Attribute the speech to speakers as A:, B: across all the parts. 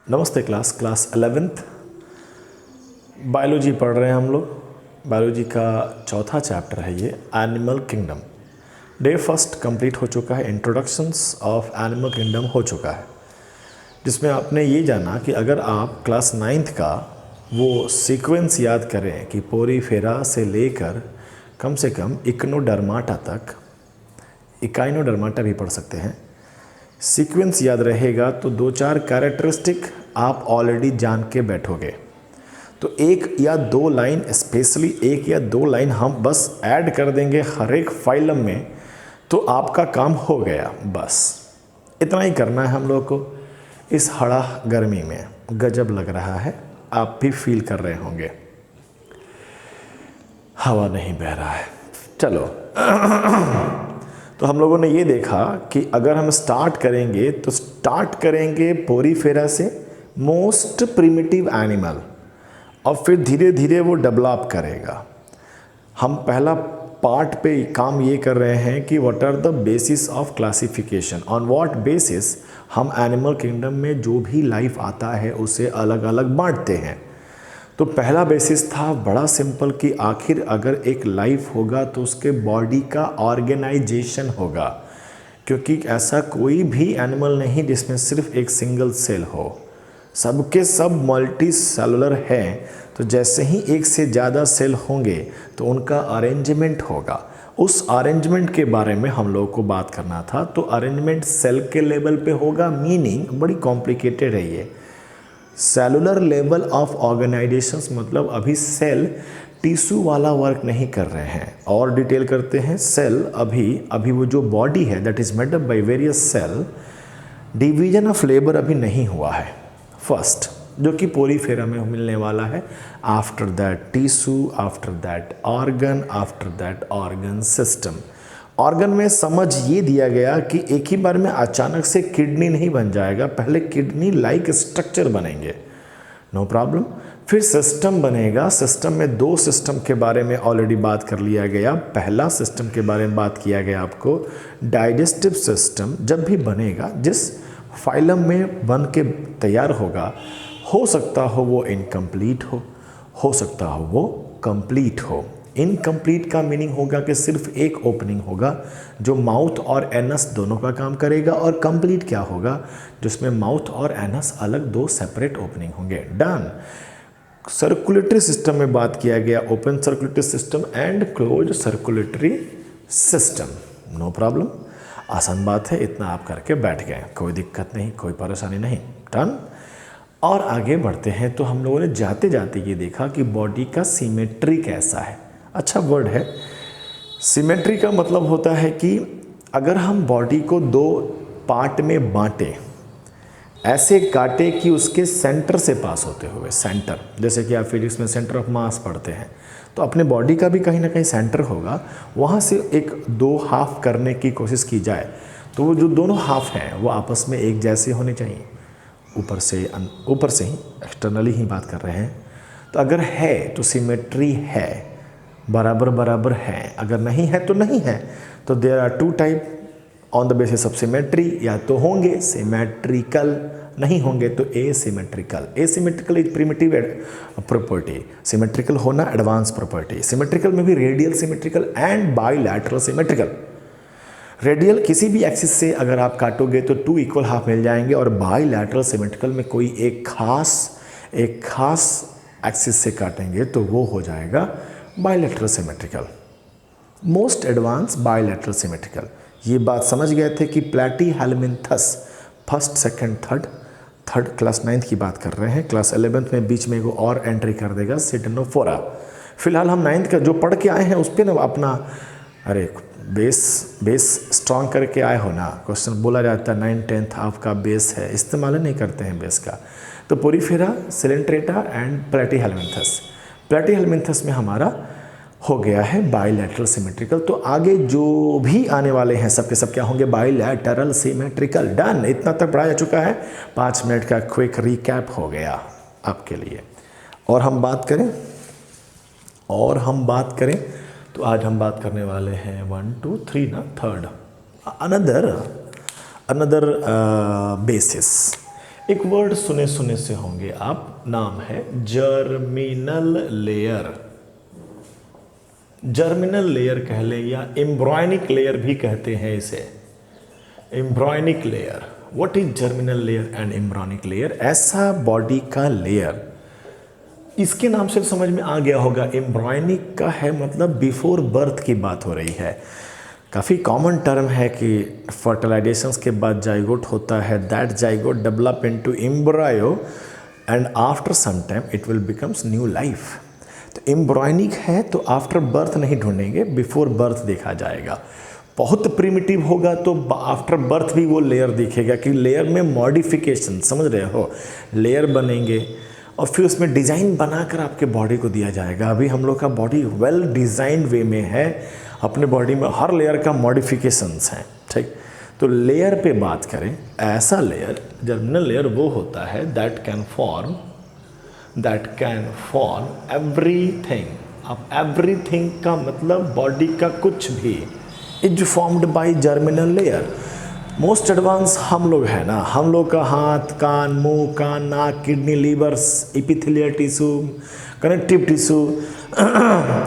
A: नमस्ते class 11th biology पढ़ रहे हैं हम लोग। बायोलॉजी का चौथा चैप्टर है ये, animal kingdom. Day first complete हो चुका है, इंट्रोडक्शंस ऑफ एनिमल किंगडम हो चुका है, जिसमें आपने ये जाना कि अगर आप क्लास 9th का वो सीक्वेंस याद करें कि पोरीफेरा से लेकर कम से कम इक्नोडर्माटा तक, इकाइनोडर्माटा भी पढ़ सकते हैं, सीक्वेंस याद रहेगा तो दो चार कैरेक्टरिस्टिक आप ऑलरेडी जान के बैठोगे। तो एक या दो लाइन, स्पेशली एक या दो लाइन हम बस ऐड कर देंगे हर एक फाइलम में, तो आपका काम हो गया। बस इतना ही करना है हम लोग को। इस हड़ा गर्मी में गजब लग रहा है, आप भी फील कर रहे होंगे। हवा नहीं बह रहा है। चलो तो हम लोगों ने ये देखा कि अगर हम स्टार्ट करेंगे तो स्टार्ट करेंगे पोरीफेरा से, मोस्ट प्रिमिटिव एनिमल, और फिर धीरे धीरे वो डेवलप करेगा। हम पहला पार्ट पे काम ये कर रहे हैं कि what are the basis of classification, on what basis हम एनिमल किंगडम में जो भी लाइफ आता है उसे अलग अलग बांटते हैं। तो पहला बेसिस था बड़ा सिंपल कि आखिर अगर एक लाइफ होगा तो उसके बॉडी का ऑर्गेनाइजेशन होगा, क्योंकि ऐसा कोई भी एनिमल नहीं जिसमें सिर्फ एक सिंगल सेल हो। सबके सब मल्टी सेलुलर हैं, तो जैसे ही एक से ज़्यादा सेल होंगे तो उनका अरेंजमेंट होगा। उस अरेंजमेंट के बारे में हम लोगों को बात करना था। तो अरेंजमेंट सेल के लेवल पे होगा, मीनिंग बड़ी कॉम्प्लिकेटेड है ये। सेलुलर लेवल ऑफ ऑर्गेनाइजेशंस मतलब अभी सेल टिश्यू वाला वर्क नहीं कर रहे हैं, और डिटेल करते हैं। सेल अभी वो जो बॉडी है that is made up by various cell, division of labour अभी नहीं हुआ है फर्स्ट, जो कि पोरीफेरा में मिलने वाला है। After that tissue, after that organ, after that organ system. Organ में समझ ये दिया गया कि एक ही बार में अचानक से किडनी नहीं बन जाएगा, पहले किडनी लाइक स्ट्रक्चर बनेंगे, नो प्रॉब्लम। फिर सिस्टम बनेगा। सिस्टम में दो सिस्टम के बारे में ऑलरेडी बात कर लिया गया। पहला सिस्टम के बारे में बात किया गया आपको, डाइजेस्टिव सिस्टम जब भी बनेगा, जिस फाइलम में बन के तैयार होगा, हो सकता हो वो इनकम्प्लीट हो सकता हो वो कंप्लीट हो। इनकम्प्लीट का मीनिंग होगा कि सिर्फ एक ओपनिंग होगा जो माउथ और एनस दोनों का काम करेगा, और कंप्लीट क्या होगा जिसमें माउथ और एनस अलग दो सेपरेट ओपनिंग होंगे। डन। सर्कुलेटरी सिस्टम में बात किया गया, open circulatory system and close circulatory system, no problem. आसान बात है, इतना आप करके बैठ गए, कोई दिक्कत नहीं, कोई परेशानी नहीं। डन। और आगे बढ़ते हैं तो हम लोगों ने जाते जाते ये देखा कि बॉडी का सिमेट्री कैसा है। अच्छा वर्ड है। सिमेट्री का मतलब होता है कि अगर हम बॉडी को दो पार्ट में बांटें, ऐसे काटे कि उसके सेंटर से पास होते हुए, सेंटर, जैसे कि आप फिजिक्स में सेंटर ऑफ मास पढ़ते हैं, तो अपने बॉडी का भी कहीं ना कहीं सेंटर होगा, वहाँ से एक दो हाफ करने की कोशिश की जाए तो वो जो दोनों हाफ हैं वो आपस में एक जैसे होने चाहिए। ऊपर से ही एक्सटर्नली ही बात कर रहे हैं। तो अगर है तो सिमेट्री है, बराबर बराबर है। अगर नहीं है तो नहीं है। तो there are two type on the basis of symmetry, या तो होंगे सिमेट्रिकल, नहीं होंगे तो asymmetrical. Asymmetrical is primitive property, symmetrical होना एडवांस प्रॉपर्टी। सिमेट्रिकल में भी radial symmetrical and bilateral symmetrical. Radial किसी भी एक्सिस से अगर आप काटोगे तो टू इक्वल हाफ मिल जाएंगे, और बाइलैटरल सिमेट्रिकल में कोई एक खास एक्सिस से काटेंगे तो वो हो जाएगा bilateral symmetrical, most advance bilateral symmetrical. ये बात समझ गए थे कि platyhelminthes first, second, third class 9th की बात कर रहे हैं। क्लास 11th में बीच में एक और एंट्री कर देगा, सिटेनोफोरा। फिलहाल हम 9th का जो पढ़ के आए हैं उस पर ना अपना बेस स्ट्रॉन्ग करके आए हो ना। क्वेश्चन बोला जाता है 9th 10th आपका बेस है, इस्तेमाल नहीं करते हैं बेस का। तो पोरीफेरा, सिलेंट्रेटा एंड प्लैटीहेल्मिन्थस। प्लैटीहेल्मिन्थस में हमारा हो गया है बाइलैटरल सिमेट्रिकल। तो आगे जो भी आने वाले हैं सबके सब क्या होंगे, बाइलैटरल सिमेट्रिकल। डन। इतना तक पढ़ाया जा चुका है, 5 मिनट का क्विक रिकैप हो गया आपके लिए। और हम बात करें तो आज हम बात करने वाले हैं 1 2 3 थर्ड, अनदर बेसिस। एक वर्ड सुने सुने से होंगे आप, नाम है जर्मिनल लेयर। जर्मिनल लेयर कह ले या एम्ब्रॉयनिक लेयर भी कहते हैं इसे, embryonic layer. What is germinal layer and embryonic layer? ऐसा बॉडी का लेयर, इसके नाम से समझ में आ गया होगा, एम्ब्रॉयनिक का है मतलब बिफोर बर्थ की बात हो रही है। काफ़ी कॉमन टर्म है कि फर्टिलाइजेशन के बाद जाइगोट होता है, that zygote develop into embryo and after some time it will becomes new life. तो एम्ब्रॉयनिक है तो आफ्टर बर्थ नहीं ढूंढेंगे, बिफोर बर्थ देखा जाएगा। बहुत प्रिमिटिव होगा तो आफ्टर बर्थ भी वो लेयर दिखेगा कि लेयर में मॉडिफिकेशन, समझ रहे हो, लेयर बनेंगे और फिर उसमें डिज़ाइन बनाकर आपके बॉडी को दिया जाएगा। अभी हम लोग का बॉडी वेल डिज़ाइंड वे में है, अपने बॉडी में हर लेयर का मॉडिफिकेशंस हैं, ठीक। तो लेयर पे बात करें, ऐसा लेयर जर्मिनल लेयर वो होता है दैट कैन फॉर्म एवरीथिंग। अब एवरीथिंग का मतलब बॉडी का कुछ भी is formed by germinal layer. Most advance हम लोग हैं ना, हम लोग का हाथ, कान, मुंह, कान, नाक, kidney, levers, epithelial tissue, connective tissue,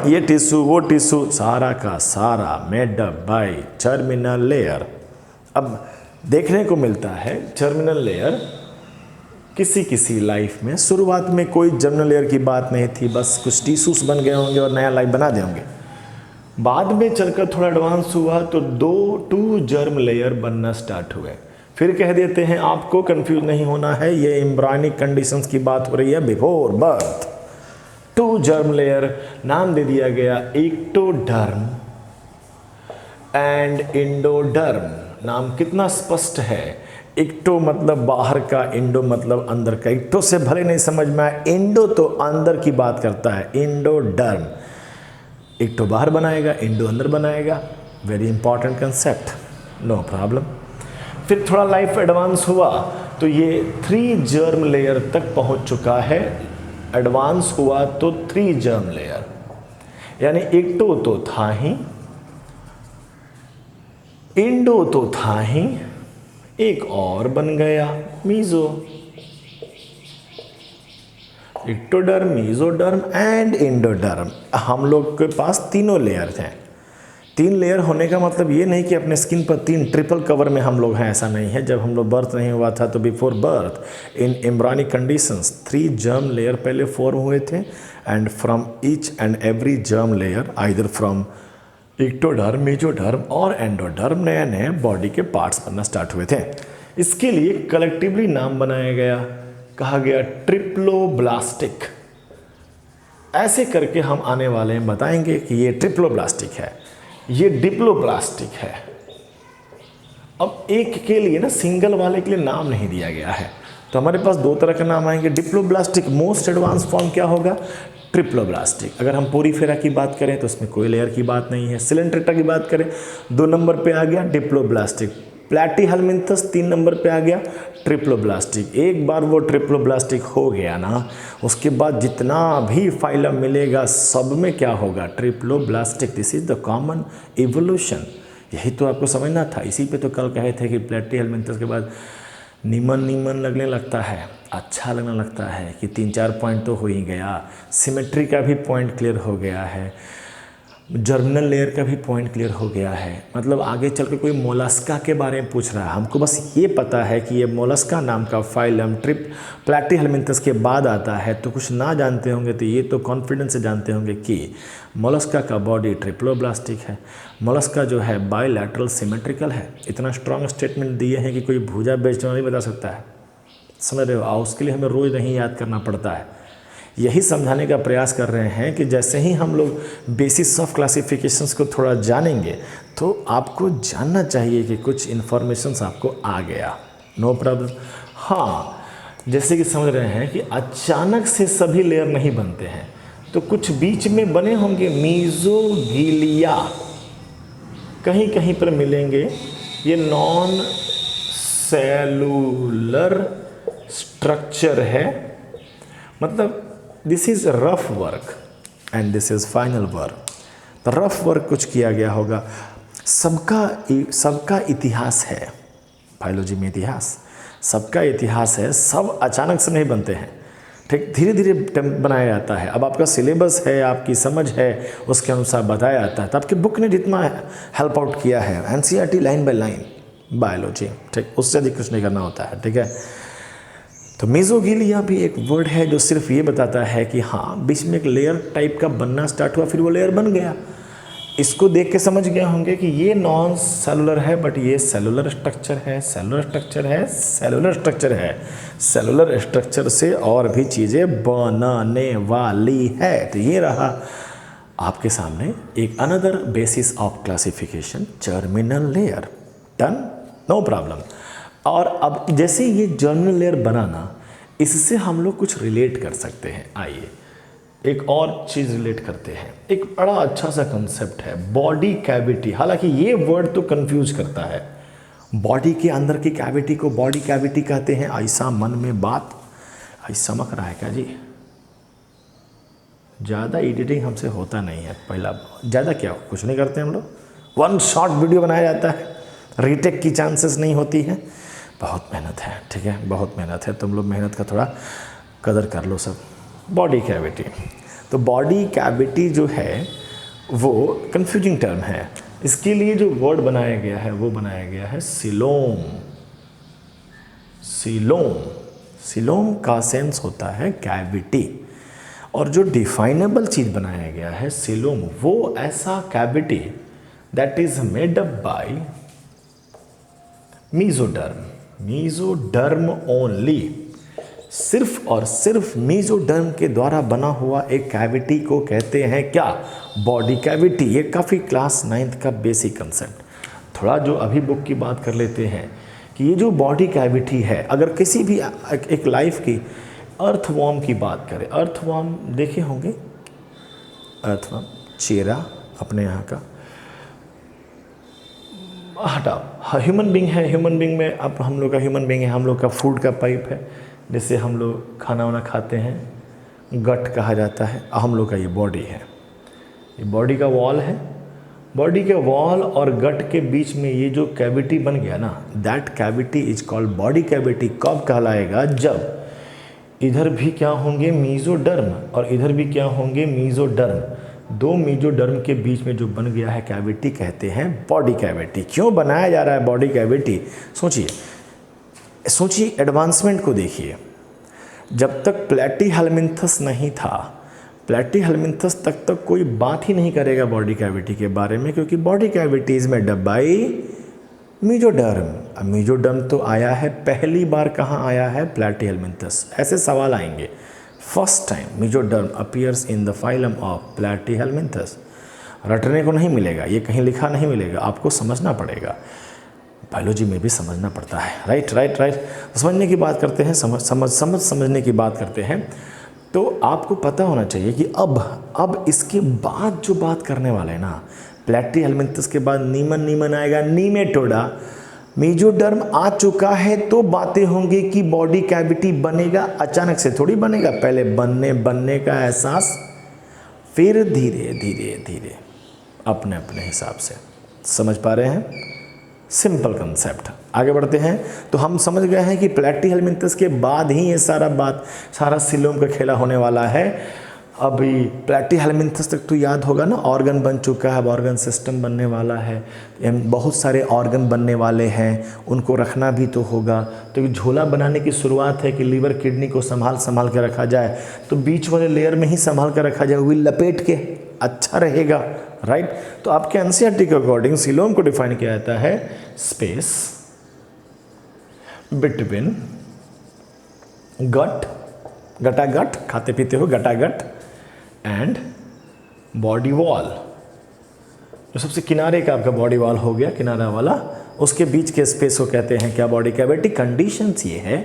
A: ये टिश्यू वो टिश्यू, सारा का सारा made up bye germinal layer. अब देखने को मिलता है जर्मिनल लेयर किसी किसी लाइफ में, शुरुआत में कोई जर्मिनल लेयर की बात नहीं थी, बस कुछ टिश्यूज बन गए होंगे और नया लाइफ बना देंगे। बाद में चलकर थोड़ा एडवांस हुआ तो टू जर्म लेयर बनना स्टार्ट हुए। फिर कह देते हैं, आपको कंफ्यूज नहीं होना है, ये एम्ब्रॉयनिक कंडीशंस की बात हो रही है बिफोर बर्थ। 2 जर्म लेयर नाम दे दिया गया एक्टोडर्म एंड इंडोडर्म। नाम कितना स्पष्ट है, एक्टो मतलब बाहर का, इंडो मतलब अंदर का। एक्टो से भले नहीं समझ में आए, इंडो तो अंदर की बात करता है, इंडोडर्म। एक्टो बाहर बनाएगा, इंडो अंदर बनाएगा, very important concept, no problem. फिर थोड़ा लाइफ एडवांस हुआ तो ये 3 जर्म लेयर तक पहुंच चुका है। एडवांस हुआ तो 3 जर्म लेयर, यानी एक्टो तो था ही, इंडो तो था ही, एक और बन गया meso. Ectoderm, mesoderm and endoderm. हम लोग के पास तीनों लेयर हैं। 3 लेयर होने का मतलब ये नहीं कि अपने स्किन पर 3 ट्रिपल कवर में हम लोग हैं, ऐसा नहीं है। जब हम लोग बर्थ नहीं हुआ था तो before birth in embryonic conditions 3 germ layer पहले फॉर्म हुए थे, and from each and every germ layer either from ectoderm, mesoderm और एंडोडर्म नए नए बॉडी के पार्ट्स बनना स्टार्ट हुए थे। इसके लिए कलेक्टिवली नाम बनाया गया, कहा गया ट्रिप्लोब्लास्टिक। ऐसे करके हम आने वाले हैं बताएंगे कि ये ट्रिप्लोब्लास्टिक है, ये डिप्लोब्लास्टिक है। अब एक के लिए ना, सिंगल वाले के लिए नाम नहीं दिया गया है, तो हमारे पास 2 तरह के नाम आएंगे। डिप्लोब्लास्टिक मोस्ट एडवांस फॉर्म क्या होगा, ट्रिप्लोब्लास्टिक। अगर हम पोरीफेरा की बात करें तो उसमें कोई लेयर की बात नहीं है। सिलेंट्रेटा की बात करें 2 नंबर पे आ गया डिप्लोब्लास्टिक। प्लैटीहेलमिन्थस 3 नंबर पे आ गया ट्रिप्लोब्लास्टिक। एक बार वो ट्रिप्लोब्लास्टिक हो गया ना, उसके बाद जितना भी फाइलम मिलेगा सब में क्या होगा, triploblastic. This is the common evolution. यही तो आपको समझना था। इसी पे तो कल कहे थे कि प्लैटीहेलमिन्थस के बाद नीमन लगने लगता है, अच्छा लगने लगता है कि 3-4 पॉइंट तो हो ही गया। सिमेट्री का भी पॉइंट क्लियर हो गया है, जर्मिनल लेयर का भी पॉइंट क्लियर हो गया है। मतलब आगे चल के कोई मोलस्का के बारे में पूछ रहा है, हमको बस ये पता है कि ये मोलस्का नाम का फाइलम प्लैटीहेलमिन्थस के बाद आता है। तो कुछ ना जानते होंगे तो ये तो कॉन्फिडेंस से जानते होंगे कि मोलस्का का बॉडी ट्रिप्लोब्लास्टिक है। मोलस्का जो है बायलैटरल सिमेट्रिकल है। इतना स्ट्रॉन्ग स्टेटमेंट दिए हैं कि कोई भूजा बेचने नहीं बता सकता है, समझ रहे हो। और उसके लिए हमें रोज़ नहीं याद करना पड़ता है। यही समझाने का प्रयास कर रहे हैं कि जैसे ही हम लोग बेसिस ऑफ क्लासिफिकेशंस को थोड़ा जानेंगे तो आपको जानना चाहिए कि कुछ इन्फॉर्मेशंस आपको आ गया, नो प्रॉब्लम। हाँ, जैसे कि समझ रहे हैं कि अचानक से सभी लेयर नहीं बनते हैं, तो कुछ बीच में बने होंगे। मीजोगिलिया कहीं कहीं पर मिलेंगे। ये नॉन सेलुलर स्ट्रक्चर है, मतलब this is rough work and this is final work. तो रफ वर्क कुछ किया गया होगा। सबका इतिहास है, बायोलॉजी में इतिहास। सबका इतिहास है, सब अचानक से नहीं बनते हैं, ठीक, धीरे धीरे बनाया जाता है। अब आपका सिलेबस है, आपकी समझ है, उसके अनुसार बताया जाता है। तो आपकी बुक ने जितना हेल्प आउट किया है, NCERT line by line biology, ठीक, उससे अधिक कुछ नहीं करना होता है, ठीक है। तो मेसोगिलिया भी एक वर्ड है जो सिर्फ ये बताता है कि हाँ बीच में एक लेयर टाइप का बनना स्टार्ट हुआ, फिर वो लेयर बन गया। इसको देख के समझ गया होंगे कि ये नॉन सेलुलर है, बट ये सेलुलर स्ट्रक्चर है, सेलुलर स्ट्रक्चर है, सेलुलर स्ट्रक्चर है। सेलुलर स्ट्रक्चर से और भी चीज़ें बनने वाली है। तो ये रहा आपके सामने एक another basis of classification, germinal layer. Done, no problem. और अब जैसे ये जर्मिनल लेयर बनाना, इससे हम लोग कुछ रिलेट कर सकते हैं। आइए एक और चीज़ रिलेट करते हैं। एक बड़ा अच्छा सा कंसेप्ट है बॉडी कैविटी। हालांकि ये वर्ड तो कंफ्यूज करता है, बॉडी के अंदर की कैविटी को बॉडी कैविटी कहते हैं। ऐसा मन में बात ऐसा चमक रहा है क्या जी? ज़्यादा एडिटिंग हमसे होता नहीं है। पहला ज़्यादा क्या, कुछ नहीं करते हम लोग, वन शॉट वीडियो बनाया जाता है, रीटेक की चांसेस नहीं होती है। बहुत मेहनत है, ठीक है, बहुत मेहनत है। तुम लोग मेहनत का थोड़ा कदर कर लो सब। बॉडी कैविटी, तो बॉडी कैविटी जो है वो कंफ्यूजिंग टर्म है। इसके लिए जो वर्ड बनाया गया है वो बनाया गया है सिलोम। सिलोम, सिलोम का सेंस होता है कैविटी। और जो डिफाइनेबल चीज़ बनाया गया है सिलोम, वो ऐसा cavity that is made up bye mesoderm. Mesoderm only, सिर्फ और सिर्फ मीजोडर्म के द्वारा बना हुआ एक कैविटी को कहते हैं क्या? Body cavity. ये काफ़ी क्लास 9th का बेसिक कंसेप्ट। थोड़ा जो अभी बुक की बात कर लेते हैं कि ये जो बॉडी कैविटी है, अगर किसी भी एक लाइफ की अर्थवॉर्म की बात करें, अर्थवॉर्म देखे होंगे, अर्थवॉर्म चेरा अपने यहाँ का हटाओ, ह्यूमन बींग है। ह्यूमन बींग में अब हम लोग का ह्यूमन बींग है, हम लोग का फूड का पाइप है, जिससे हम लोग खाना वाना खाते हैं, गट कहा जाता है। हम लोग का ये बॉडी है, ये बॉडी का वॉल है। बॉडी के वॉल और गट के बीच में ये जो कैविटी बन गया ना, that cavity is called body cavity. कब कहलाएगा? जब इधर भी क्या होंगे? मीजोडर्म, और इधर भी क्या होंगे? मीजोडर्म। दो मीजोडर्म के बीच में जो बन गया है कैविटी कहते हैं बॉडी कैविटी। क्यों बनाया जा रहा है बॉडी कैविटी? सोचिए, सोचिए, एडवांसमेंट को देखिए। जब तक प्लैटीहेल्मिन्थस नहीं था, प्लैटीहेल्मिन्थस तक कोई बात ही नहीं करेगा बॉडी कैविटी के बारे में, क्योंकि body cavity is made up bye mesoderm. अब मीजोडर्म तो आया है, पहली बार कहाँ आया है? प्लैटीहेल्मिन्थस। ऐसे सवाल आएंगे। First time mesoderm appears in the phylum of platyhelminthes. रटने को नहीं मिलेगा, ये कहीं लिखा नहीं मिलेगा, आपको समझना पड़ेगा। बायोलॉजी में भी समझना पड़ता है, राइट राइट राइट। समझने की बात करते हैं, समझने की बात करते हैं, तो आपको पता होना चाहिए कि अब इसके बाद जो बात करने वाले हैं ना, प्लैटीहेल्मिन्थस के बाद नीमन आएगा, नीमेटोडा। मीजोडर्म आ चुका है तो बातें होंगी कि बॉडी कैविटी बनेगा। अचानक से थोड़ी बनेगा, पहले बनने का एहसास, फिर धीरे धीरे धीरे अपने अपने हिसाब से। समझ पा रहे हैं? Simple concept. आगे बढ़ते हैं तो हम समझ गए हैं कि प्लैटीहेल्मिन्थस के बाद ही ये सारा सिलोम का खेला होने वाला है। अभी प्लैटीहेल्मिन्थस तक तो याद होगा ना, ऑर्गन बन चुका है, अब ऑर्गन सिस्टम बनने वाला है, बहुत सारे ऑर्गन बनने वाले हैं, उनको रखना भी तो होगा। तो ये झोला बनाने की शुरुआत है कि लीवर किडनी को संभाल के रखा जाए, तो बीच वाले लेयर में ही संभाल कर रखा जाए, वो लपेट के अच्छा रहेगा, राइट। तो आपके एनसीईआरटी के अकॉर्डिंग सिलोम को डिफाइन किया जाता है स्पेस बिटवीन गटागट, खाते पीते हो गटागट, एंड बॉडी वॉल। जो सबसे किनारे का आपका बॉडी वॉल हो गया, किनारा वाला, उसके बीच के स्पेस को कहते हैं क्या? Body cavity. कंडीशंस ये है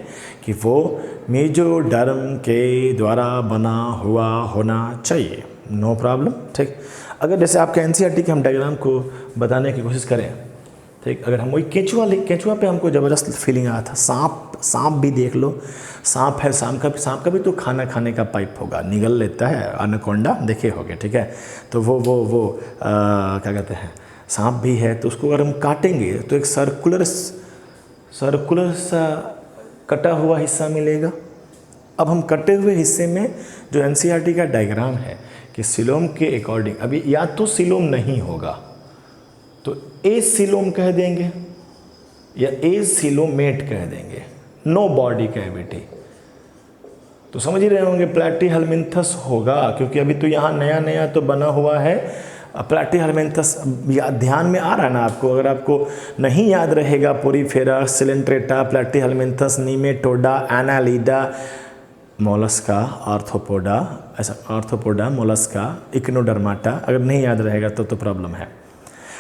A: कि वो मेजोडर्म के द्वारा बना हुआ होना चाहिए, नो प्रॉब्लम, ठीक। अगर जैसे आपके एनसीईआरटी के हम डायग्राम को बताने की कोशिश करें, ठीक, अगर हम वही केंचुआ पे हमको ज़बरदस्त फीलिंग आया था। सांप भी देख लो, सांप है, सांप का भी तो खाना खाने का पाइप होगा, निगल लेता है, एनाकोंडा देखे होगे, ठीक है। तो वो क्या कहते हैं, सांप भी है, तो उसको अगर हम काटेंगे तो एक सर्कुलर सा कटा हुआ हिस्सा मिलेगा। अब हम कटे हुए हिस्से में जो एनसीईआरटी का डायग्राम है कि सिलोम के अकॉर्डिंग, अभी या तो सिलोम नहीं होगा तो ए सिलोम कह देंगे या ए सिलोमेट कह देंगे, नो बॉडी कैविटी। तो समझ ही रहे होंगे प्लैटीहेलमिन्थस होगा, क्योंकि अभी तो यहाँ नया नया तो बना हुआ है प्लैटीहेलमिन्थस। ध्यान में आ रहा है ना आपको? अगर आपको नहीं याद रहेगा porifera, coelenterata, platyhelminthes, nematoda, annelida, mollusca, arthropoda, ऐसा आर्थ्रोपोडा, मोलस्का, इक्नोडर्माटा, अगर नहीं याद रहेगा तो प्रॉब्लम है।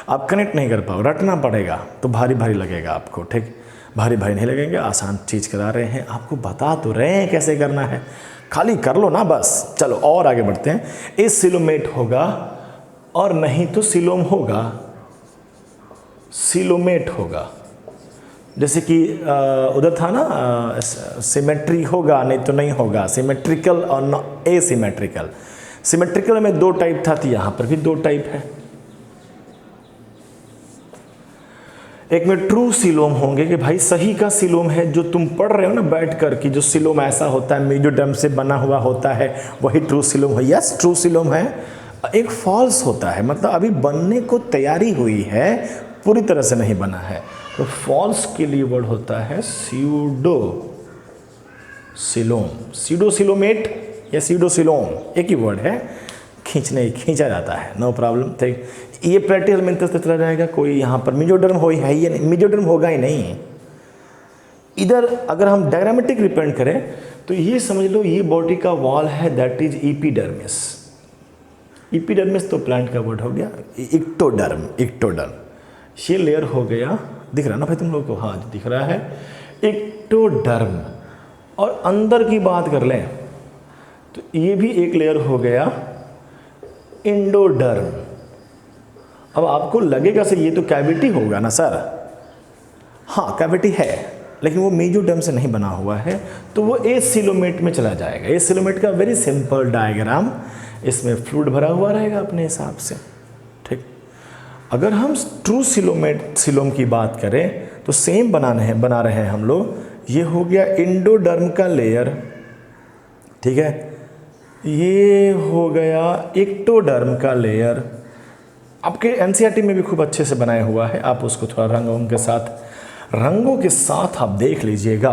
A: आप कनेक्ट नहीं कर पाओ, रटना पड़ेगा तो भारी भारी लगेगा आपको। ठीक, भारी भारी नहीं लगेंगे, आसान चीज़ करा रहे हैं, आपको बता तो रहे हैं कैसे करना है, खाली कर लो ना बस। चलो और आगे बढ़ते हैं। ए सिलोमेट होगा और नहीं तो सिलोम होगा, सिलोमेट होगा। जैसे कि उधर था ना सिमेट्री होगा नहीं तो नहीं होगा, सिमेट्रिकल और एसिमेट्रिकल। सिमेट्रिकल में 2 टाइप था, तो यहाँ पर भी 2 टाइप है। एक में ट्रू सिलोम होंगे कि भाई सही का सिलोम है, जो तुम पढ़ रहे हो ना बैठ कर कि जो सिलोम ऐसा होता है मेजोडर्म से बना हुआ होता है, वही ट्रू सिलोम है। यस, ट्रू सिलोम है। एक फॉल्स होता है, मतलब अभी बनने को तैयारी हुई है, पूरी तरह से नहीं बना है, तो फॉल्स के लिए वर्ड होता है स्यूडो सिलोम, स्यूडो सिलोमेट या स्यूडो सिलोम, एक ही वर्ड है, खींचा जाता है, नो प्रॉब्लम। ठीक, ये प्लैटीहेलमिन्थस की तरह रहेगा। कोई यहाँ पर मेजोडर्म हो है ही नहीं, मेजोडर्म होगा ही नहीं। इधर अगर हम डायग्रामेटिक रिप्रेजेंट करें तो ये समझ लो ये बॉडी का वॉल है, दैट इज एपिडर्मिस। एपिडर्मिस तो प्लांट का वर्ड हो गया। इक्टोडर्म, इक्टोडर्म ये लेयर हो गया, दिख रहा ना भाई तुम लोग को? हाँ दिख रहा है, इक्टोडर्म। और अंदर की बात कर लें तो ये भी एक लेयर हो गया, इंडोडर्म। अब आपको लगेगा सर ये तो कैविटी होगा ना सर? हाँ कैविटी है, लेकिन वो मेजोडर्म से नहीं बना हुआ है, तो वो ए सिलोमेट में चला जाएगा। ए सिलोमेट का वेरी सिंपल डायग्राम, इसमें फ्लूइड भरा हुआ रहेगा अपने हिसाब से। ठीक, अगर हम ट्रू सिलोमेट सिलोम की बात करें तो सेम बना रहे हैं हम लोग। ये हो गया इंडोडर्म का लेयर, ठीक है, ये हो गया इक्टोडर्म का लेयर। आपके एनसीईआरटी में भी खूब अच्छे से बनाया हुआ है, आप उसको थोड़ा रंगों के साथ आप देख लीजिएगा।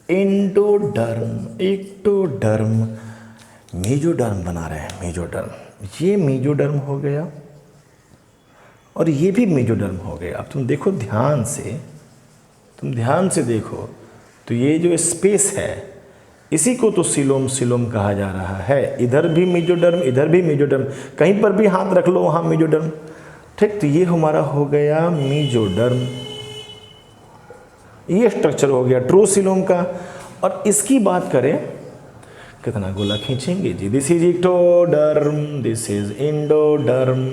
A: इंडोडर्म, इक्टोडर्म, मेजोडर्म बना रहे हैं, मेजोडर्म। ये मेजोडर्म हो गया और ये भी मेजोडर्म हो गया। अब तुम देखो ध्यान से देखो तो ये जो स्पेस है इसी को तो सिलोम कहा जा रहा है। इधर भी मेजोडर्म, इधर भी मेजोडर्म, कहीं पर भी हाथ रख लो वहाँ मेजोडर्म। ठीक, तो ये हमारा हो गया मेजोडर्म। ये स्ट्रक्चर हो गया ट्रू सिलोम का। और इसकी बात करें, कितना गोला खींचेंगे जी? This is ectoderm, this is endoderm.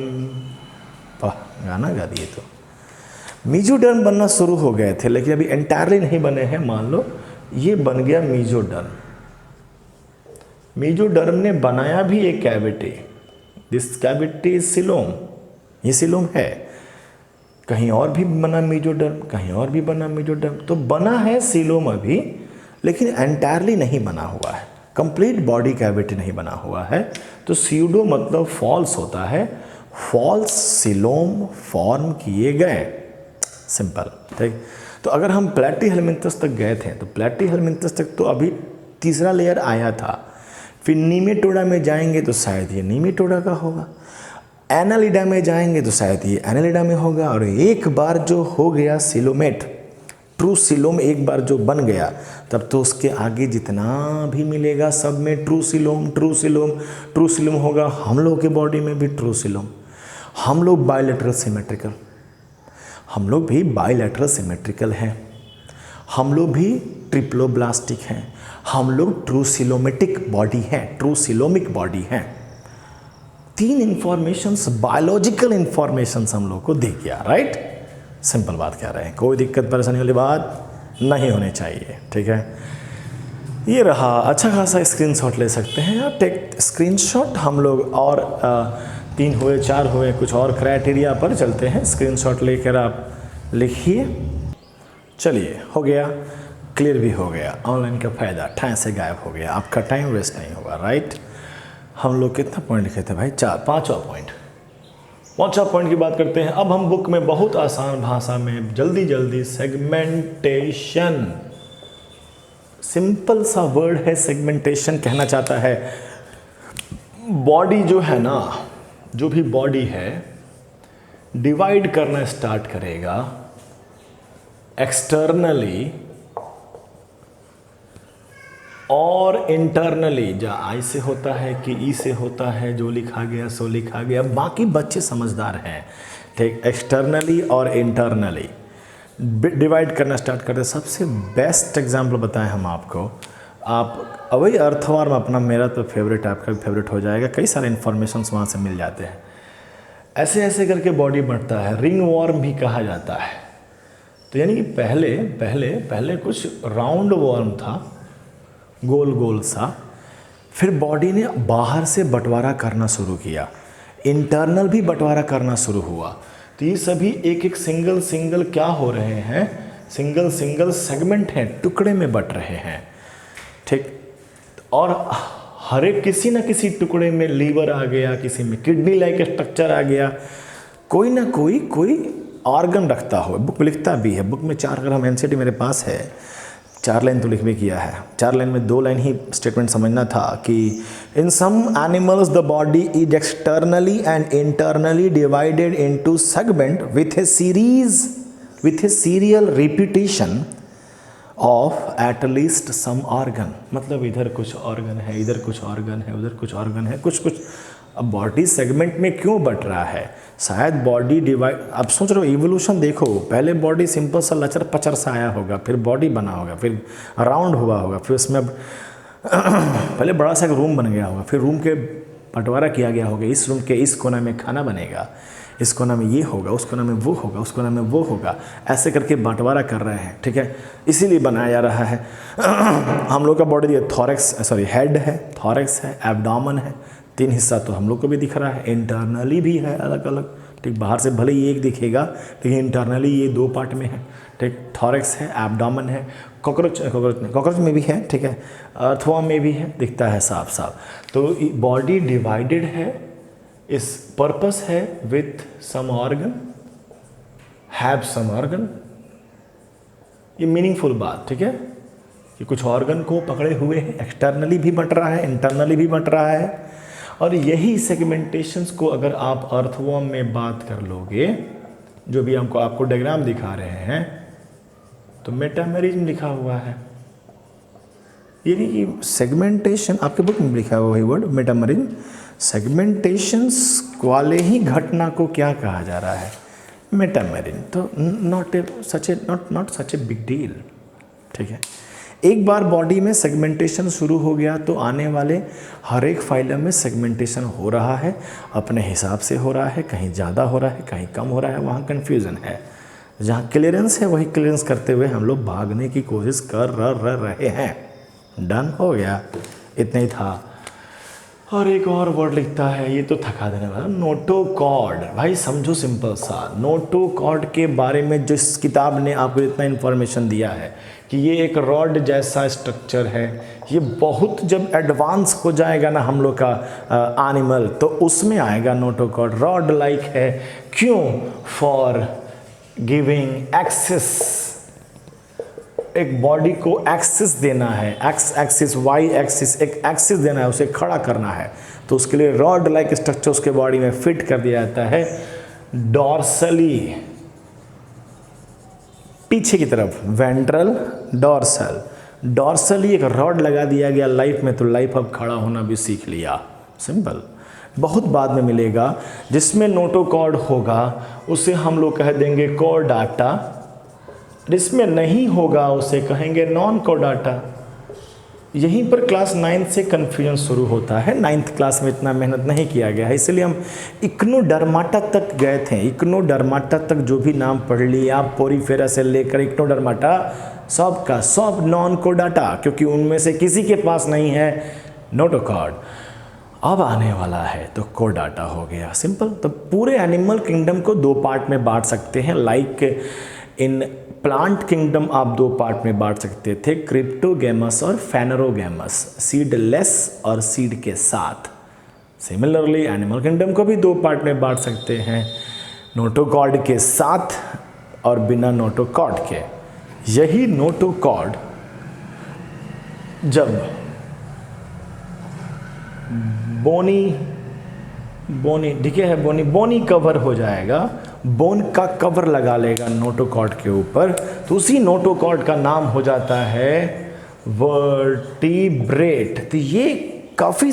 A: वाह, गाना गा दिए। तो मेजोडर्म बनना शुरू हो गए थे, लेकिन अभी एंटायरली नहीं बने हैं। मान लो ये बन गया मेजोडर्म। मेजोडर्म ने बनाया भी एक cavity, this cavity is coelom. ये सिलोम है, कहीं और भी बना मेजोडर्म, कहीं और भी बना मेजोडर्म। तो बना है सिलोम अभी, लेकिन एंटायरली नहीं बना हुआ है, कंप्लीट बॉडी कैविटी नहीं बना हुआ है। तो स्यूडो मतलब फॉल्स होता है, फॉल्स सिलोम फॉर्म किए गए, सिंपल। ठीक, तो अगर हम प्लैटीहेलमिन्थस तक गए थे तो प्लैटीहेलमिन्थस तक तो अभी तीसरा लेयर आया था। फिर नीमेटोडा में जाएंगे तो शायद ये नीमेटोडा का होगा, एनालिडा में जाएंगे तो शायद ये एनालिडा में होगा। और एक बार जो हो गया सिलोमेट, ट्रू सिलोम एक बार जो बन गया, तब तो उसके आगे जितना भी मिलेगा सब में true coelom, true coelom, true coelom होगा। हम लोग के बॉडी में भी ट्रू सिलोम। हम लोग बायलैटरल सिमेट्रिकल, हम लोग भी बायलैटरल सिमेट्रिकल हैं, हम लोग भी ट्रिप्लोब्लास्टिक हैं, हम लोग ट्रू सिलोमेटिक बॉडी हैं, ट्रू सिलोमिक बॉडी हैं। 3 इंफॉर्मेशंस, बायोलॉजिकल इंफॉर्मेशंस हम लोग को दे गया, राइट? सिंपल बात कह रहे हैं, कोई दिक्कत परेशानी वाली बात नहीं होनी चाहिए। ठीक है, ये रहा। अच्छा खासा स्क्रीनशॉट ले सकते हैं आप, टेक स्क्रीनशॉट। हम लोग और 3 हुए, 4 हुए, कुछ और क्राइटेरिया पर चलते हैं। स्क्रीनशॉट लेकर आप लिखिए। चलिए हो गया, क्लियर भी हो गया। ऑनलाइन का फ़ायदा ठाई से गायब हो गया, आपका टाइम वेस्ट नहीं होगा, राइट। हम लोग कितना पॉइंट लिखे थे भाई? 4, 5वां पॉइंट। 5वां पॉइंट की बात करते हैं। अब हम बुक में बहुत आसान भाषा में जल्दी जल्दी सेगमेंटेशन, सिंपल सा वर्ड है सेगमेंटेशन, कहना चाहता है बॉडी जो है ना, जो भी बॉडी है डिवाइड करना स्टार्ट करेगा एक्सटर्नली और इंटरनली। जा आई से होता है कि ई से होता है, जो लिखा गया सो लिखा गया। बाकी बच्चे समझदार हैं, ठीक। एक्सटर्नली और इंटरनली डिवाइड करना स्टार्ट करते। सबसे बेस्ट एग्जाम्पल बताएं हम आपको, आप वही अर्थवार में अपना, मेरा तो फेवरेट, आपका भी फेवरेट हो जाएगा, कई सारे इन्फॉर्मेशन वहाँ से मिल जाते हैं। ऐसे ऐसे करके बॉडी बढ़ता है, रिंग वॉर्म भी कहा जाता है। तो यानी कि पहले पहले पहले कुछ राउंड वॉर्म था, गोल गोल सा, फिर बॉडी ने बाहर से बंटवारा करना शुरू किया, इंटरनल भी बंटवारा करना शुरू हुआ। तो ये सभी एक एक सिंगल सिंगल क्या हो रहे हैं, सिंगल सिंगल सेगमेंट हैं, टुकड़े में बट रहे हैं, ठीक। और हर एक किसी न किसी टुकड़े में लीवर आ गया, किसी में किडनी लाइक स्ट्रक्चर आ गया, कोई ना कोई ऑर्गन रखता हो। बुक में लिखता भी है, बुक में 4, अगर हम एनसीईआरटी मेरे पास है, 4 लाइन तो लिख भी किया है। 4 लाइन में 2 लाइन ही स्टेटमेंट समझना था कि in some animals the body is externally and internally divided into segment with a serial repetition of at least some organ. मतलब इधर कुछ ऑर्गन है, इधर कुछ ऑर्गन है, उधर कुछ ऑर्गन है, कुछ कुछ। अब बॉडी सेगमेंट में क्यों बट रहा है? शायद बॉडी डिवाइड, अब सोच रहे हो इवोल्यूशन देखो, पहले बॉडी सिंपल सा लचर पचर सा आया होगा, फिर बॉडी बना होगा, फिर राउंड हुआ होगा, फिर उसमें पहले बड़ा सा एक रूम बन गया होगा, फिर रूम के बंटवारा किया गया होगा, इस रूम के इस कोना में खाना बनेगा, इस कोना में ये होगा, उस कोना में वो होगा, उस कोना में वो होगा, ऐसे करके बंटवारा कर रहे हैं, ठीक है। इसीलिए बनाया जा रहा है। हम लोग का बॉडी हेड है, थॉरैक्स है, एब्डोमेन है, 3 हिस्सा तो हम लोग को भी दिख रहा है, इंटरनली भी है अलग अलग, ठीक। बाहर से भले ही एक दिखेगा लेकिन इंटरनली ये 2 पार्ट में है, ठीक। थॉरैक्स है, एब्डोमेन है, कॉकरोच में भी है, ठीक है, अर्थवर्म में भी है, दिखता है साफ साफ। तो बॉडी डिवाइडेड है, इस पर्पस है with some organ, have some organ. ये मीनिंगफुल बात, ठीक है, कि कुछ ऑर्गन को पकड़े हुए हैं, एक्सटर्नली भी बंट रहा है, इंटरनली भी बंट रहा है। और यही सेगमेंटेशंस को अगर आप अर्थवर्म में बात कर लोगे, जो भी हमको आपको डायग्राम दिखा रहे हैं, तो मेटामेरिज्म लिखा हुआ है। यानी कि सेगमेंटेशन आपके बुक में लिखा हुआ है वर्ड मेटामेरिज्म। सेगमेंटेशंस वाले ही घटना को क्या कहा जा रहा है? मेटामेरिज्म। तो not such a big deal, ठीक है। एक बार बॉडी में सेगमेंटेशन शुरू हो गया तो आने वाले हर एक फाइलम में सेगमेंटेशन हो रहा है, अपने हिसाब से हो रहा है, कहीं ज़्यादा हो रहा है, कहीं कम हो रहा है, वहाँ कन्फ्यूज़न है। जहाँ क्लियरेंस है वही क्लियरेंस करते हुए हम लोग भागने की कोशिश कर रहे हैं। डन हो गया, इतना ही था। और एक और वर्ड लिखता है, ये तो थका देने वाला, नोटोकॉर्ड। भाई समझो सिंपल सा, नोटोकॉर्ड के बारे में जिस किताब ने आपको इतना इन्फॉर्मेशन दिया है कि ये एक रॉड जैसा स्ट्रक्चर है, ये बहुत जब एडवांस हो जाएगा ना हम लोग का एनिमल, तो उसमें आएगा नोटोकॉर्ड। रॉड लाइक है, क्यों? फॉर गिविंग एक्सेस, एक बॉडी को एक्सिस देना है, एक्स एक्सिस, वाई एक्सिस, एक एक्सिस देना है, उसे खड़ा करना है, तो उसके लिए रॉड लाइक स्ट्रक्चर उसके बॉडी में फिट कर दिया जाता है। डॉर्सली, पीछे की तरफ, वेंट्रल, डॉर्सल। डॉर्सली एक रॉड लगा दिया गया लाइफ में, तो लाइफ अब खड़ा होना भी सीख लिया। सिंपल। बहुत बाद में मिलेगा जिसमें नोटोकॉर्ड होगा, उसे हम लोग कह देंगे कॉर्डाटा। जिसमें नहीं होगा उसे कहेंगे नॉन कॉर्डाटा। यहीं पर क्लास 9 से कन्फ्यूजन शुरू होता है। 9th क्लास में इतना मेहनत नहीं किया गया है, इसलिए हम इक्नोडर्माटा तक गए थे। इक्नोडर्माटा तक जो भी नाम पढ़ लिया, पोरीफेरा से लेकर इक्नोडर्माटा, सब का सब नॉन कॉर्डाटा, क्योंकि उनमें से किसी के पास नहीं है नोटोकॉर्ड। अब आने वाला है तो कॉर्डाटा हो गया। सिंपल। तो पूरे एनिमल किंगडम को 2 पार्ट में बांट सकते हैं, लाइक इन प्लांट किंगडम आप दो पार्ट में बांट सकते थे, क्रिप्टोगैमस और फेनरोगैमस, सीडलेस और सीड के साथ। सिमिलरली एनिमल किंगडम को भी दो पार्ट में बांट सकते हैं, नोटोकॉर्ड के साथ और बिना नोटोकॉर्ड के। यही नोटोकॉर्ड जब बोनी ठीक है, बोनी कवर हो जाएगा, बोन का कवर लगा लेगा नोटोकॉर्ड के ऊपर, तो उसी नोटोकॉर्ड का नाम हो जाता है वर्टिब्रेट। तो ये काफ़ी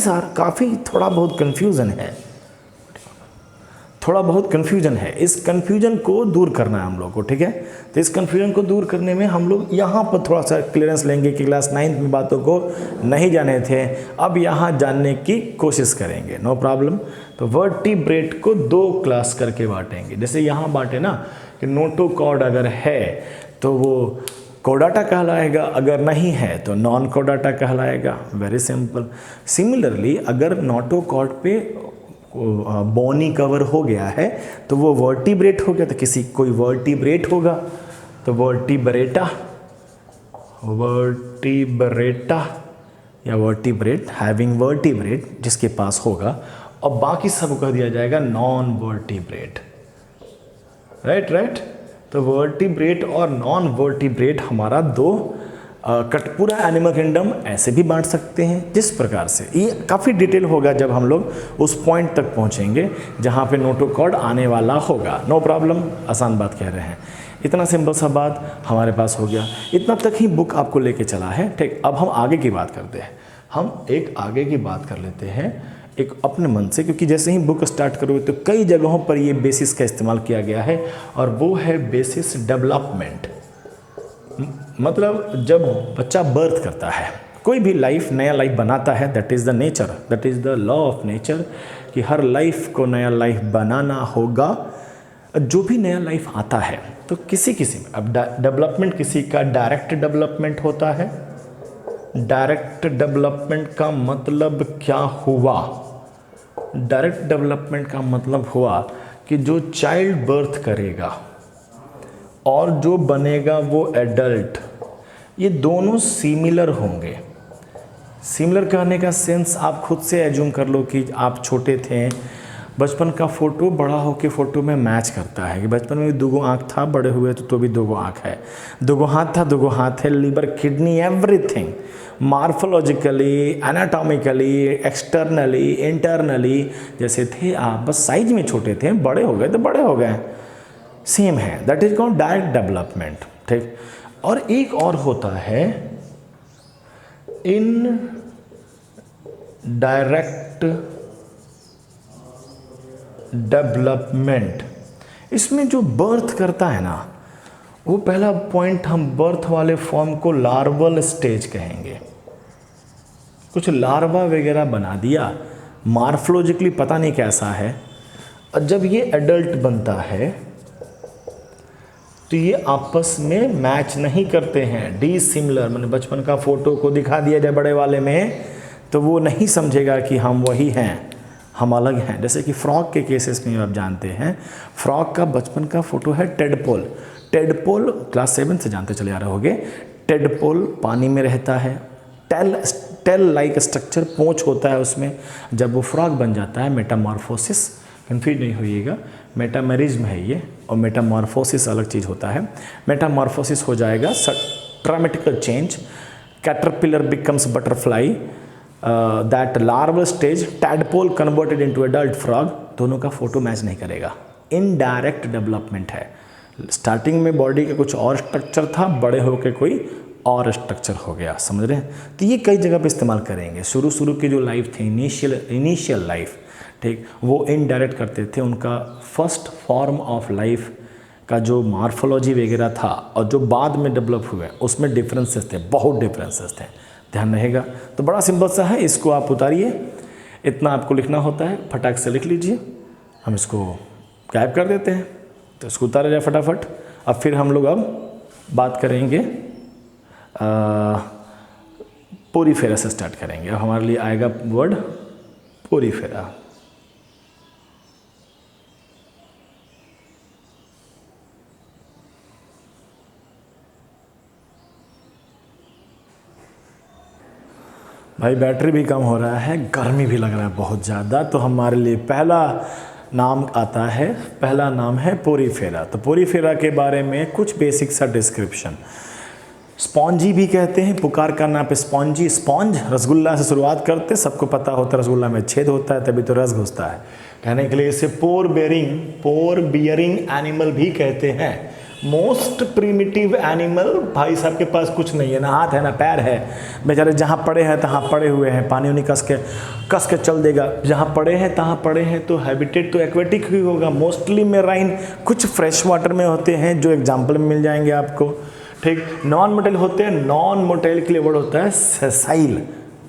A: थोड़ा बहुत कन्फ्यूज़न है, इस कन्फ्यूजन को दूर करना है हम लोग को, ठीक है। तो इस कन्फ्यूजन को दूर करने में हम लोग यहाँ पर थोड़ा सा क्लियरेंस लेंगे कि क्लास 9th में बातों को नहीं जाने थे, अब यहाँ जानने की कोशिश करेंगे, नो प्रॉब्लम। तो वर्टिब्रेट को दो क्लास करके बांटेंगे, जैसे यहाँ बांटे ना कि नोटोकॉर्ड अगर है तो वो कोडाटा कहलाएगा, अगर नहीं है तो नॉन कोडाटा कहलाएगा, वेरी सिंपल। सिमिलरली अगर नोटोकॉर्ड पे बोनी कवर हो गया है तो वो वर्टिब्रेट हो गया, तो कोई वर्टिब्रेट होगा तो वर्टिब्रेटा या वर्टिब्रेट, हैविंग वर्टिब्रेट जिसके पास होगा, और बाकी सब कह दिया जाएगा नॉन वर्टिब्रेट, राइट। तो वर्टिब्रेट और नॉन वर्टिब्रेट हमारा दो कटपुरा एनिमल किंगडम ऐसे भी बांट सकते हैं, जिस प्रकार से ये काफ़ी डिटेल होगा जब हम लोग उस पॉइंट तक पहुंचेंगे जहां पे नोटोकॉर्ड आने वाला होगा, नो प्रॉब्लम। आसान बात कह रहे हैं, इतना सिंपल सा बात हमारे पास हो गया, इतना तक ही बुक आपको लेके चला है, ठीक। अब हम आगे की बात करते हैं, हम एक आगे की बात कर लेते हैं एक अपने मन से, क्योंकि जैसे ही बुक स्टार्ट करोगे तो कई जगहों पर ये बेसिस का इस्तेमाल किया गया है, और वो है बेसिस डेवलपमेंट। मतलब जब बच्चा बर्थ करता है, कोई भी नया लाइफ बनाता है, that is the nature, that is the law of nature, कि हर लाइफ को नया लाइफ बनाना होगा। जो भी नया लाइफ आता है तो किसी में, अब डेवलपमेंट किसी का डायरेक्ट डेवलपमेंट होता है। डायरेक्ट डेवलपमेंट का मतलब क्या हुआ? डायरेक्ट डेवलपमेंट का मतलब हुआ कि जो चाइल्ड बर्थ करेगा और जो बनेगा वो एडल्ट, ये दोनों सिमिलर होंगे। सिमिलर कहने का सेंस आप खुद से एज्यूम कर लो कि आप छोटे थे, बचपन का फ़ोटो बड़ा होकर फ़ोटो में मैच करता है कि बचपन में दुगो आँख था, बड़े हुए तो भी दुगो आँख है, दुगो हाथ था, दुगो हाथ है, liver, kidney, everything, morphologically, anatomically, externally, internally जैसे थे आप, बस साइज में छोटे थे, बड़े हो गए तो बड़े हो गए, सेम है। That is called direct development, ठीक। और एक और होता है इन डायरेक्ट डेवलपमेंट। इसमें जो बर्थ करता है ना, वो पहला पॉइंट हम बर्थ वाले फॉर्म को लार्वल स्टेज कहेंगे। कुछ लार्वा वगैरह बना दिया, मार्फोलॉजिकली पता नहीं कैसा है, और जब ये एडल्ट बनता है तो ये आपस में मैच नहीं करते हैं, डिसिमिलर। मैंने बचपन का फ़ोटो को दिखा दिया जाए बड़े वाले में तो वो नहीं समझेगा कि हम वही हैं, हम अलग हैं। जैसे कि फ्रॉग के केसेस में आप जानते हैं, फ्रॉग का बचपन का फ़ोटो है टेडपोल। टेडपोल क्लास 7 से जानते चले आ रहे होंगे। टेडपोल पानी में रहता है, टेल लाइक स्ट्रक्चर, पूंछ होता है उसमें। जब वो फ्रॉग बन जाता है, मेटामॉर्फोसिस, कन्फ्यूज नहीं होइएगा, मेटामेरिज्म है ये, और मेटामॉर्फोसिस अलग चीज़ होता है। मेटामॉर्फोसिस हो जाएगा, dramatical change, caterpillar becomes butterfly, that larval stage, tadpole converted into adult frog, दोनों का फोटो मैच नहीं करेगा। इनडायरेक्ट डेवलपमेंट है, स्टार्टिंग में बॉडी का कुछ और स्ट्रक्चर था, बड़े होकर कोई और स्ट्रक्चर हो गया, समझ रहे हैं। तो ये कई जगह पे इस्तेमाल करेंगे। शुरू की जो लाइफ थी, इनिशियल लाइफ, ठीक, वो इनडायरेक्ट करते थे। उनका फर्स्ट फॉर्म ऑफ लाइफ का जो मार्फोलॉजी वगैरह था और जो बाद में डेवलप हुए, उसमें डिफरेंसेस थे, बहुत डिफरेंसेस थे, ध्यान रहेगा। तो बड़ा सिंपल सा है, इसको आप उतारिए, इतना आपको लिखना होता है, फटाक से लिख लीजिए। हम इसको गायब कर देते हैं, तो इसको उतारा जाए फटाफट। अब फिर हम लोग अब बात करेंगे पोरीफेरा से स्टार्ट करेंगे। अब हमारे लिए आएगा वर्ड पोरीफेरा। भाई बैटरी भी कम हो रहा है, गर्मी भी लग रहा है बहुत ज़्यादा। तो हमारे लिए पहला नाम आता है, पहला नाम है पोरीफेरा। तो पोरीफेरा के बारे में कुछ बेसिक सा डिस्क्रिप्शन। स्पॉन्जी भी कहते हैं, पुकार का नाम पे स्पॉन्जी। स्पॉन्ज रसगुल्ला से शुरुआत करते, सबको पता होता है रसगुल्ला में छेद होता है तभी तो रस घुसता है। कहने के लिए इसे पोर बियरिंग एनिमल भी कहते हैं। मोस्ट प्रिमिटिव एनिमल, भाई साहब के पास कुछ नहीं है, ना हाथ है ना पैर है, बेचारे जहाँ पड़े हैं तहाँ पड़े हुए हैं, पानी उन्हीं कस के चल देगा। जहाँ पड़े हैं तहाँ पड़े हैं, तो हैबिटेट तो एक्वेटिक ही होगा, मोस्टली मेराइन। कुछ फ्रेश वाटर में होते हैं जो एग्जाम्पल में मिल जाएंगे आपको, ठीक। नॉन मोटाइल होते हैं, नॉन मोटाइल के लिए वर्ड होता है sessile.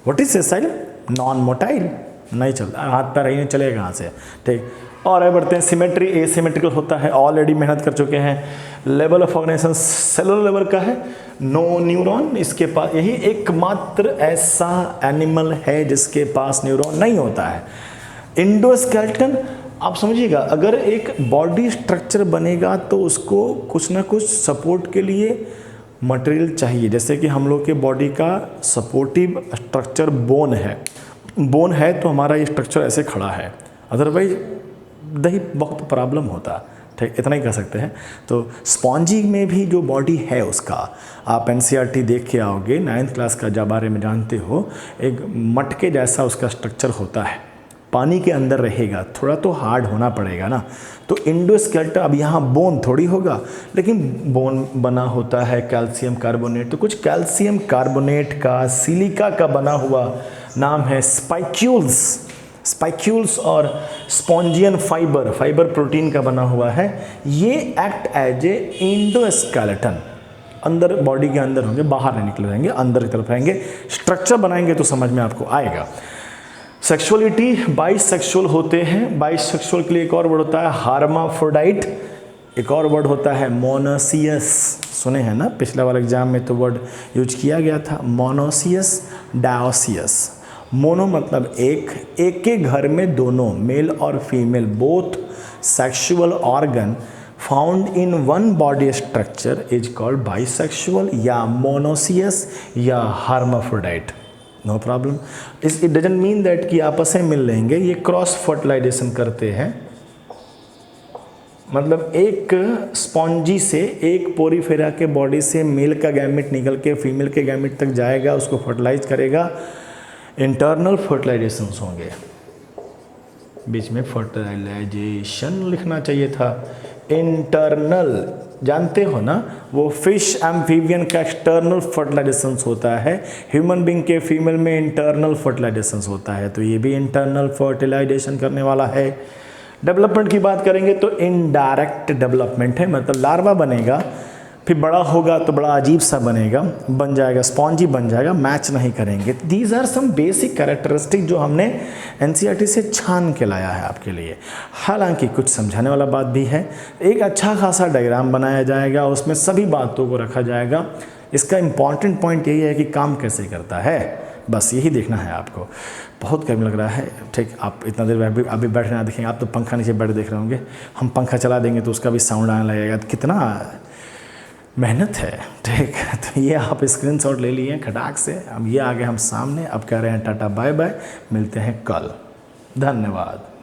A: What is sessile? Non motile, नहीं चलता, हाथ पैर ही नहीं चलेगा कहाँ से, ठीक। और आगे बढ़ते हैं, सिमेट्री एसिमेट्रिकल होता है, ऑलरेडी मेहनत कर चुके हैं। Level of organisation cellular level का है, नो न्यूरॉन, इसके पास यही एकमात्र ऐसा एनिमल है जिसके पास न्यूरॉन नहीं होता है। इंडोस्केलेटन, आप समझिएगा, अगर एक बॉडी स्ट्रक्चर बनेगा तो उसको कुछ ना कुछ सपोर्ट के लिए मटेरियल चाहिए। जैसे कि हम लोग के बॉडी का सपोर्टिव स्ट्रक्चर बोन है तो हमारा ये स्ट्रक्चर ऐसे खड़ा है, अदरवाइज दही बहुत प्रॉब्लम होता, ठीक। इतना ही कह सकते हैं। तो स्पॉन्जी में भी जो बॉडी है उसका, आप एनसीईआरटी देख के आओगे, 9th क्लास का जब बारे में जानते हो, एक मटके जैसा उसका स्ट्रक्चर होता है, पानी के अंदर रहेगा, थोड़ा तो हार्ड होना पड़ेगा ना। तो इंडोस्केलेटन, अब यहाँ बोन थोड़ी होगा, लेकिन बोन बना होता है कैल्शियम कार्बोनेट। तो कुछ कैल्शियम कार्बोनेट का, सिलिका का बना हुआ नाम है स्पाइक्यूल्स और स्पॉन्जियन फाइबर प्रोटीन का बना हुआ है। ये एक्ट एज ए इंडोस्केलेटन, अंदर बॉडी के अंदर होंगे, बाहर नहीं निकले रहेंगे, अंदर की तरफ रहेंगे। स्ट्रक्चर बनाएंगे तो समझ में आपको आएगा। सेक्सुअलिटी, बाइसेक्सुअल होते हैं। बाइसेक्सुअल के लिए एक और वर्ड होता है हार्माफ्रोडाइट, एक और वर्ड होता है मोनोसियस। सुने हैं ना, पिछले वाले एग्जाम में तो वर्ड यूज किया गया था, मोनोसियस, डायोसियस। मोनो मतलब एक के घर में दोनों, मेल और female, both sexual organ found in one body structure is called bisexual या मोनोसियस या hermaphrodite. No problem. It doesn't mean that कि आपस में मिल लेंगे, ये क्रॉस फर्टिलाइजेशन करते हैं। मतलब एक स्पॉन्जी से, एक पोरीफेरा के बॉडी से मेल का गैमेट निकल के फीमेल के गैमेट तक जाएगा, उसको फर्टिलाइज करेगा, इंटरनल फर्टिलाइजेशंस होंगे। बीच में फर्टिलाइजेशन लिखना चाहिए था, इंटरनल, जानते हो ना, वो फिश एम्फीबियन का एक्सटर्नल फर्टिलाइजेशंस होता है, ह्यूमन बीइंग के फीमेल में इंटरनल फर्टिलाइजेशंस होता है, तो ये भी इंटरनल फर्टिलाइजेशन करने वाला है। डेवलपमेंट की बात करेंगे तो इनडायरेक्ट डेवलपमेंट है, मतलब लार्वा बनेगा, फिर बड़ा होगा तो बड़ा अजीब सा बनेगा, बन जाएगा स्पॉन्जी बन जाएगा, मैच नहीं करेंगे। These are some basic characteristic जो हमने एनसीईआरटी से छान के लाया है आपके लिए। हालांकि कुछ समझाने वाला बात भी है, एक अच्छा खासा डायग्राम बनाया जाएगा, उसमें सभी बातों को रखा जाएगा। इसका इम्पॉर्टेंट पॉइंट यही है कि काम कैसे करता है, बस यही देखना है आपको। बहुत गर्मी लग रहा है, ठीक। आप इतना देर अभी बैठे ना देखेंगे, आप तो पंखा नीचे बैठ देख रहे होंगे, हम पंखा चला देंगे तो उसका भी साउंड आने लगेगा, तो कितना मेहनत है, ठीक। तो ये आप स्क्रीनशॉट ले लिए खटाक से। अब ये आ गए हम सामने, अब कह रहे हैं टाटा बाय बाय, मिलते हैं कल, धन्यवाद।